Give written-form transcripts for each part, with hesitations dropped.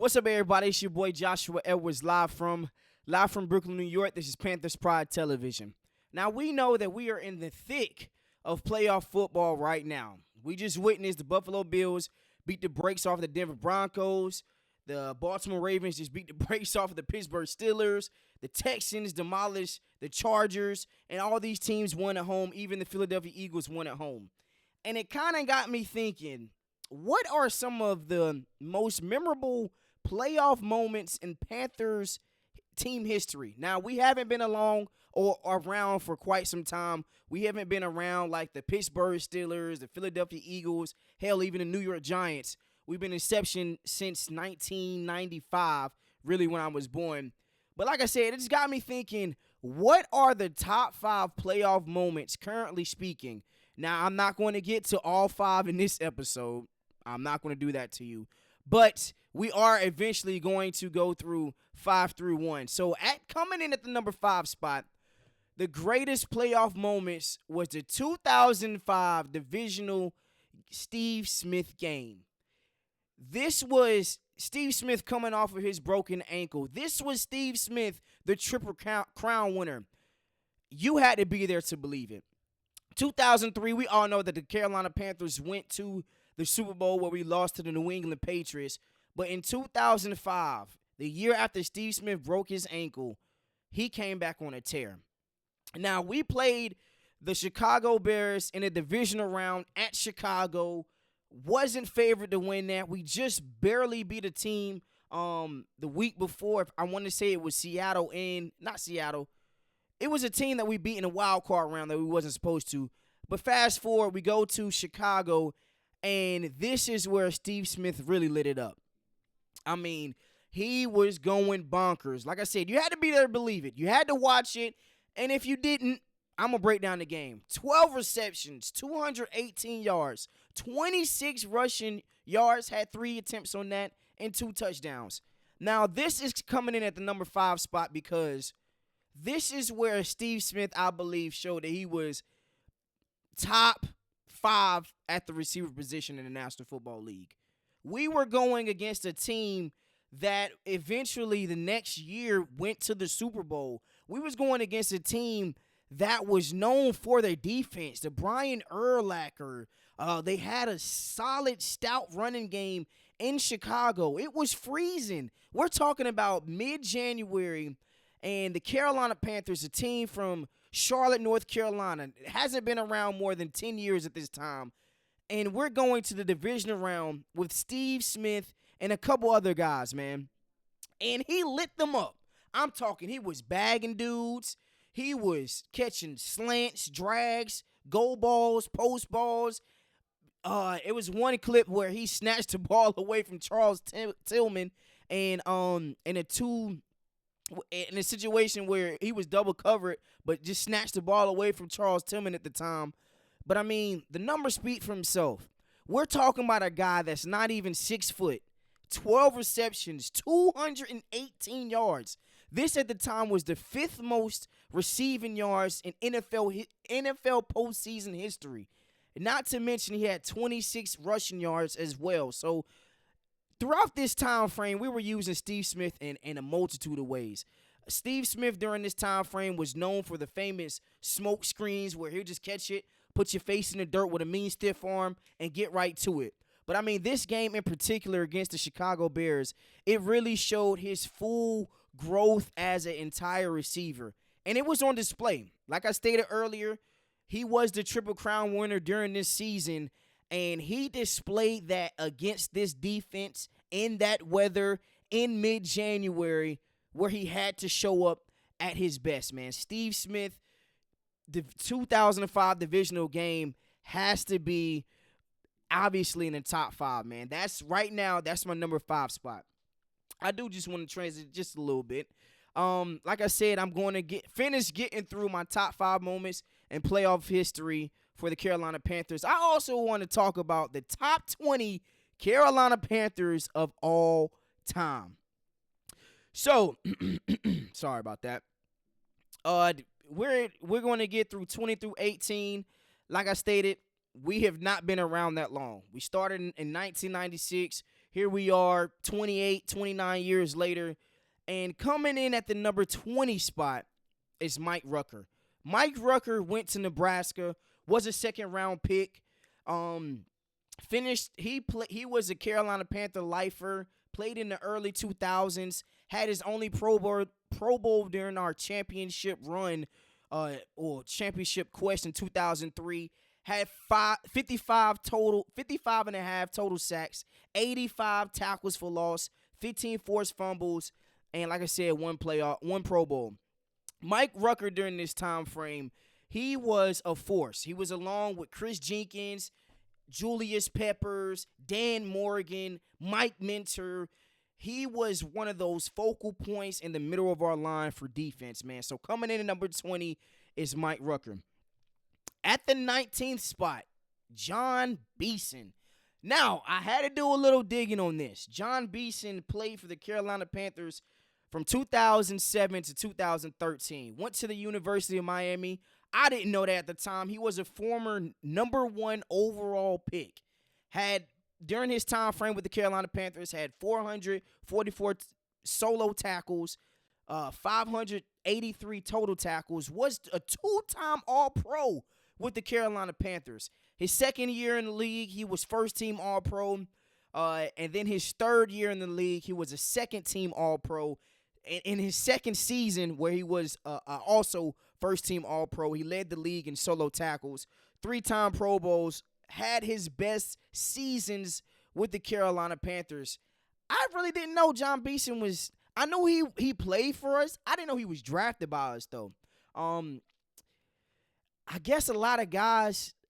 What's up, everybody? It's your boy Joshua Edwards, live from Brooklyn, New York. This is Panthers Pride Television. Now we know that we are in the thick of playoff football right now. We just witnessed the Buffalo Bills beat the brakes off the Denver Broncos. The Baltimore Ravens just beat the brakes off of the Pittsburgh Steelers. The Texans demolished the Chargers, and all these teams won at home. Even the Philadelphia Eagles won at home. And it kind of got me thinking, what are some of the most memorable playoff moments in Panthers team history? Now, we haven't been along or around for quite some time. We haven't been around like the Pittsburgh Steelers, the Philadelphia Eagles, hell, even the New York Giants. We've been inception since 1995, really when I was born. But like I said, it just got me thinking, what are the top 5 playoff moments currently speaking? Now, I'm not going to get to all 5 in this episode. I'm not going to do that to you. But we are eventually going to go through 5 through 1. So coming in at the number 5 spot, the greatest playoff moments was the 2005 divisional Steve Smith game. This was Steve Smith coming off of his broken ankle. This was Steve Smith, the Triple Crown winner. You had to be there to believe it. 2003, we all know that the Carolina Panthers went to the Super Bowl where we lost to the New England Patriots. But in 2005, the year after Steve Smith broke his ankle, he came back on a tear. Now, we played the Chicago Bears in a divisional round at Chicago. Wasn't favored to win that. We just barely beat a team the week before. I want to say it was Seattle and not Seattle. It was a team that we beat in a wild card round that we wasn't supposed to. But fast forward, we go to Chicago, and this is where Steve Smith really lit it up. I mean, he was going bonkers. Like I said, you had to be there to believe it. You had to watch it. And if you didn't, I'm going to break down the game. 12 receptions, 218 yards, 26 rushing yards, had 3 attempts on that, and 2 touchdowns. Now, this is coming in at the number 5 spot because this is where Steve Smith, I believe, showed that he was top 5 at the receiver position in the National Football League. We were going against a team that eventually the next year went to the Super Bowl. We was going against a team that was known for their defense, the Brian Urlacher. They had a solid, stout running game in Chicago. It was freezing. We're talking about mid-January, and the Carolina Panthers, a team from Charlotte, North Carolina, hasn't been around more than 10 years at this time. And we're going to the divisional round with Steve Smith and a couple other guys, man. And he lit them up. I'm talking, he was bagging dudes. He was catching slants, drags, goal balls, post balls. It was one clip where he snatched the ball away from Charles Tillman, and in a situation where he was double covered, but just snatched the ball away from Charles Tillman at the time. But I mean, the numbers speak for himself. We're talking about a guy that's not even 6 foot, 12 receptions, 218 yards. This at the time was the 5th most receiving yards in NFL postseason history. Not to mention he had 26 rushing yards as well. So throughout this time frame, we were using Steve Smith in a multitude of ways. Steve Smith during this time frame was known for the famous smoke screens where he'll just catch it, put your face in the dirt with a mean stiff arm, and get right to it. But, I mean, this game in particular against the Chicago Bears, it really showed his full growth as an entire receiver. And it was on display. Like I stated earlier, he was the Triple Crown winner during this season, and he displayed that against this defense in that weather in mid-January where he had to show up at his best, man. Steve Smith, the 2005 divisional game has to be obviously in the top 5, man. That's right now, that's my number 5 spot. I do just want to transit just a little bit. Like I said, I'm going to finish getting through my top 5 moments in playoff history for the Carolina Panthers. I also want to talk about the top 20 Carolina Panthers of all time. So, sorry about that. We're going to get through 20 through 18. Like I stated, we have not been around that long. We started in 1996. here we are 28, 29 years later. And coming in at the number 20 spot is Mike Rucker. Mike Rucker went to Nebraska, was a second-round pick. He was a Carolina Panther lifer, played in the early 2000s, had his only Pro Bowl during our championship run, or championship quest in 2003. Had 55 and a half total sacks, 85 tackles for loss, 15 forced fumbles, and like I said, one Pro Bowl. Mike Rucker during this time frame, he was a force. He was along with Chris Jenkins, Julius Peppers, Dan Morgan, Mike Minter. He was one of those focal points in the middle of our line for defense, man. So coming in at number 20 is Mike Rucker. At the 19th spot, John Beeson. Now, I had to do a little digging on this. John Beeson played for the Carolina Panthers from 2007 to 2013. Went to the University of Miami. I didn't know that at the time. He was a former number 1 overall pick. During his time frame with the Carolina Panthers, had 444 solo tackles, 583 total tackles, was a 2-time All-Pro with the Carolina Panthers. His second year in the league, he was first-team All-Pro. And then his third year in the league, he was a second-team All-Pro. In his second season, where he was also first-team All-Pro, he led the league in solo tackles, 3-time Pro Bowls, had his best seasons with the Carolina Panthers. I really didn't know John Beeson was – I know he played for us. I didn't know he was drafted by us, though. I guess a lot of guys –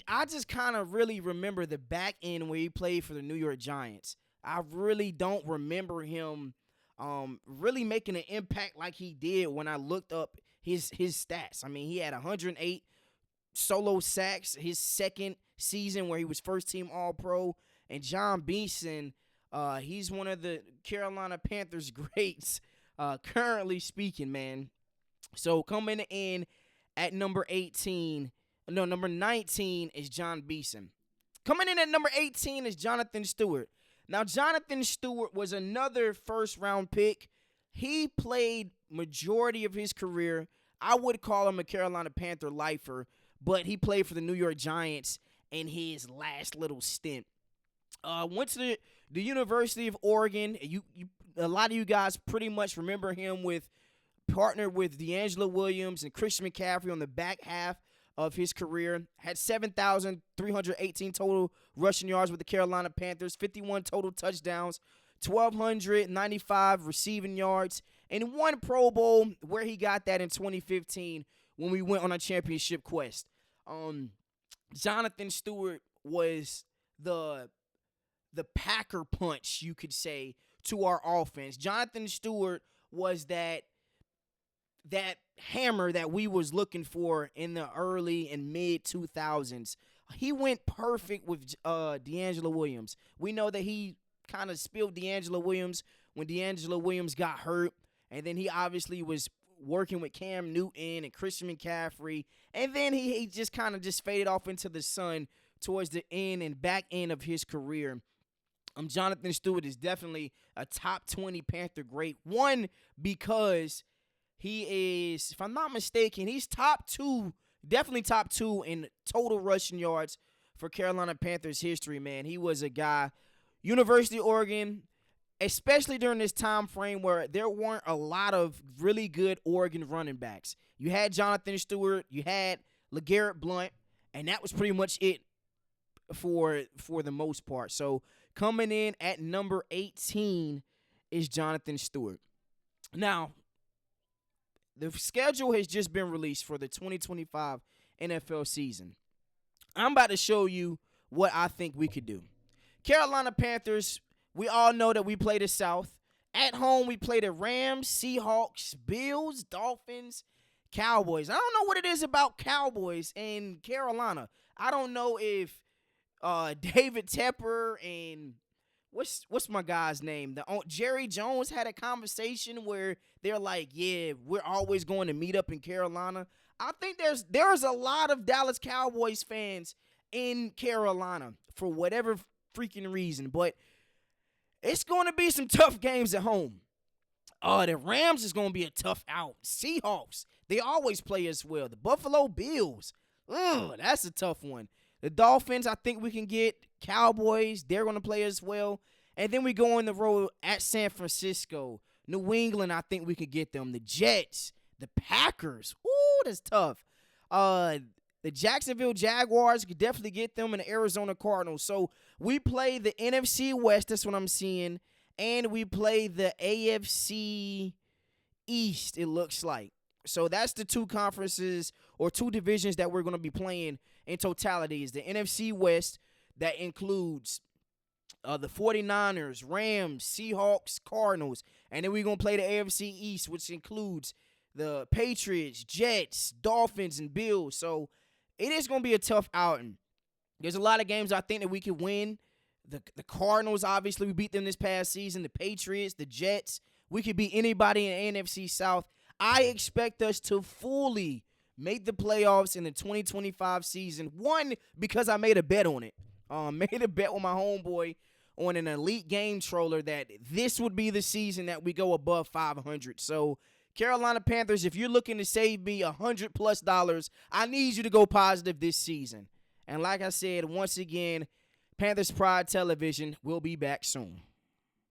I just kind of really remember the back end where he played for the New York Giants. I really don't remember him really making an impact like he did when I looked up his stats. I mean, he had 108 solo sacks his second season where he was first-team All-Pro. And John Beeson, he's one of the Carolina Panthers greats, currently speaking, man. So coming in at number 19 is John Beeson. Coming in at number 18 is Jonathan Stewart. Now, Jonathan Stewart was another first-round pick. He played majority of his career. I would call him a Carolina Panther lifer, but he played for the New York Giants in his last little stint. Went to the University of Oregon. A lot of you guys pretty much remember him partnered with D'Angelo Williams and Christian McCaffrey on the back half of his career. Had 7,318 total rushing yards with the Carolina Panthers, 51 total touchdowns, 1,295 receiving yards, and one Pro Bowl where he got that in 2015 when we went on a championship quest. Jonathan Stewart was the Packer punch, you could say, to our offense. Jonathan Stewart was that hammer that we was looking for in the early and mid 2000s. He went perfect with D'Angelo Williams. We know that he kind of spilled D'Angelo Williams when D'Angelo Williams got hurt, and then he obviously was working with Cam Newton and Christian McCaffrey, and then he just kind of just faded off into the sun towards the end and back end of his career. Jonathan Stewart is definitely a top 20 Panther great. One, because he is, if I'm not mistaken, he's definitely top two in total rushing yards for Carolina Panthers history, man. He was a guy, University of Oregon, especially during this time frame where there weren't a lot of really good Oregon running backs. You had Jonathan Stewart, you had LeGarrette Blount, and that was pretty much it for the most part. So coming in at number 18 is Jonathan Stewart. Now, the schedule has just been released for the 2025 NFL season. I'm about to show you what I think we could do. Carolina Panthers, we all know that we play the South. At home, we play the Rams, Seahawks, Bills, Dolphins, Cowboys. I don't know what it is about Cowboys in Carolina. I don't know if David Tepper and what's my guy's name? Jerry Jones had a conversation where they're like, yeah, we're always going to meet up in Carolina. I think there's a lot of Dallas Cowboys fans in Carolina for whatever freaking reason. But It's going to be some tough games at home. The Rams is going to be a tough out. Seahawks, they always play us well. The Buffalo Bills, that's a tough one. The Dolphins, I think we can get. Cowboys, they're going to play us well. And then we go on the road at San Francisco. New England, I think we could get them. The Jets, the Packers, that's tough. The Jacksonville Jaguars, could definitely get them, and the Arizona Cardinals. So we play the NFC West, that's what I'm seeing, and we play the AFC East, it looks like. So that's the two conferences or two divisions that we're going to be playing in totality. Is the NFC West, that includes the 49ers, Rams, Seahawks, Cardinals. And then we're going to play the AFC East, which includes the Patriots, Jets, Dolphins, and Bills. So it is going to be a tough outing. There's a lot of games I think that we could win. The Cardinals, obviously, we beat them this past season. The Patriots, the Jets. We could beat anybody in the NFC South. I expect us to fully make the playoffs in the 2025 season. One, because I made a bet on it. Made a bet with my homeboy on an elite game troller that this would be the season that we go above 500. So, Carolina Panthers, if you're looking to save me $100+, I need you to go positive this season. And like I said, once again, Panthers Pride Television will be back soon.